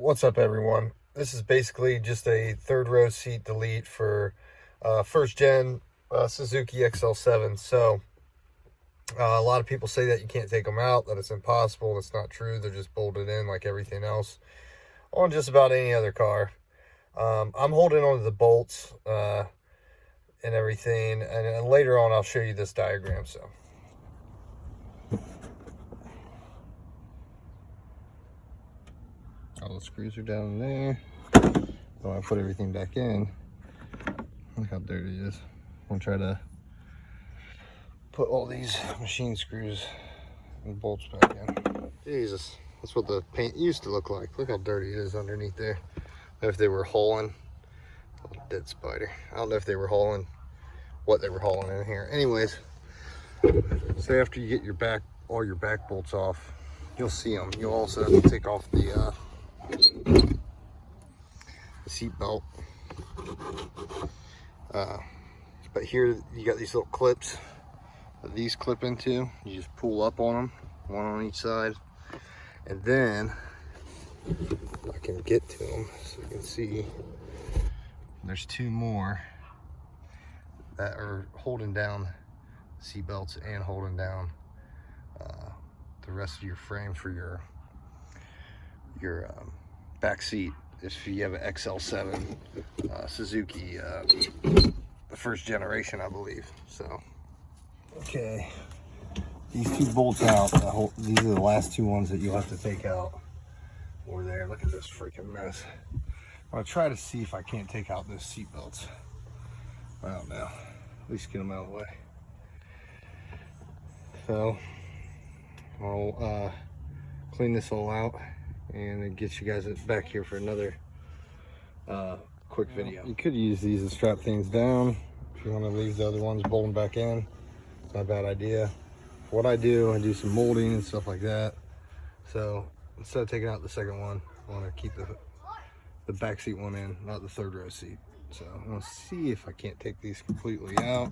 What's up, everyone? This is basically just a third row seat delete for first gen Suzuki XL7. So a lot of people say that you can't take them out, that it's impossible. That's not true. They're just bolted in like everything else on just about any other car. I'm holding on to the bolts and everything, and later on I'll show you this diagram. So all the screws are down in there. When I put everything back in, look how dirty it is. I'm gonna try to put all these machine screws and bolts back in. Jesus, that's what the paint used to look like. Look how dirty it is underneath there. If they were hauling, oh, dead spider. I don't know if they were hauling, what they were hauling in here. Anyways, so after you get all your back bolts off, you'll see them. You'll also have to take off the seat belt. But here you got these little clips that these clip into. You just pull up on them, one on each side, and then I can get to them so you can see there's two more that are holding down seat belts and holding down the rest of your frame for your back seat. If you have an XL7 Suzuki, the first generation, I believe. So, okay, these two bolts out. These are the last two ones that you'll have to take out. Over there, look at this freaking mess. I'm gonna try to see if I can't take out those seat belts. I don't know. At least get them out of the way. So I'll clean this all out and then get you guys back here for another quick video. You could use these to strap things down if you want to leave the other ones bolting back in. It's not a bad idea. What I do some molding and stuff like that. So instead of taking out the second one, I want to keep the back seat one in, not the third row seat. So I'm going to see if I can't take these completely out.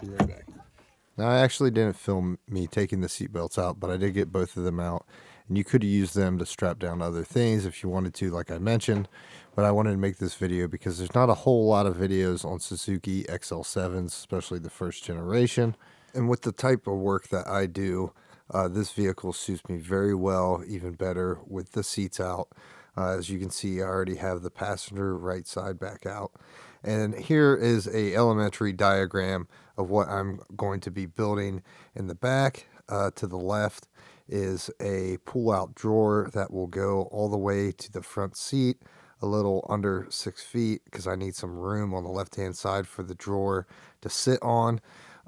Be right back. Now, I actually didn't film me taking the seat belts out, but I did get both of them out. And you could use them to strap down other things if you wanted to, like I mentioned. But I wanted to make this video because there's not a whole lot of videos on Suzuki XL7s, especially the first generation. And with the type of work that I do, this vehicle suits me very well, even better with the seats out. As you can see, I already have the passenger right side back out. And here is a elementary diagram of what I'm going to be building in the back. To the left is a pull-out drawer that will go all the way to the front seat, a little under 6 feet, because I need some room on the left-hand side for the drawer to sit on.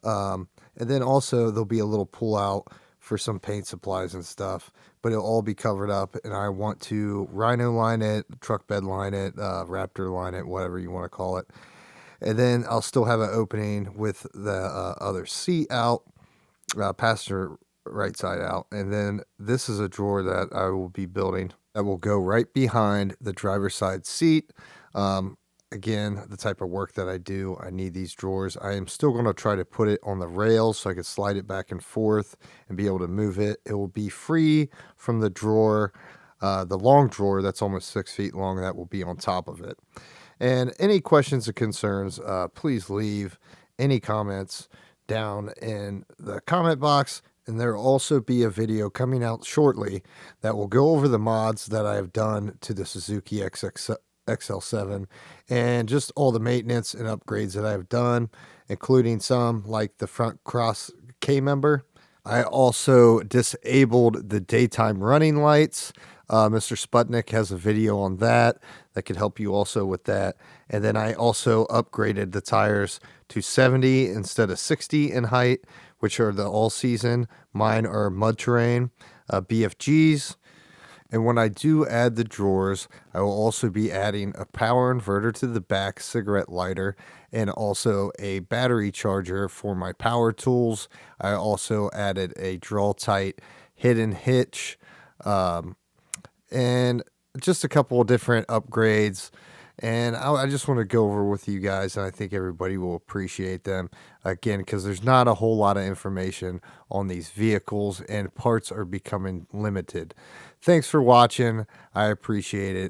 And then also there'll be a little pull-out for some paint supplies and stuff, but it'll all be covered up, and I want to rhino line it, truck bed line it, raptor line it, whatever you want to call it. And then I'll still have an opening with the other seat out, passenger right side out. And then this is a drawer that I will be building that will go right behind the driver's side seat. Again, the type of work that I do, I need these drawers. I am still going to try to put it on the rails so I can slide it back and forth and be able to move it. It will be free from the drawer, the long drawer that's almost 6 feet long, that will be on top of it. And any questions or concerns, please leave any comments down in the comment box. And there will also be a video coming out shortly that will go over the mods that I have done to the Suzuki XL7 and just all the maintenance and upgrades that I've done, including some like the front cross K member. I also disabled the daytime running lights. Mr. Sputnik has a video on that could help you also with that. And then I also upgraded the tires to 70 instead of 60 in height, which are the all season. Mine are mud terrain BFGs. And when I do add the drawers, I will also be adding a power inverter to the back, cigarette lighter, and also a battery charger for my power tools. I also added a draw tight hidden hitch, and just a couple of different upgrades And I just want to go over with you guys, and I think everybody will appreciate them again because there's not a whole lot of information on these vehicles, and parts are becoming limited. Thanks for watching. I appreciate it.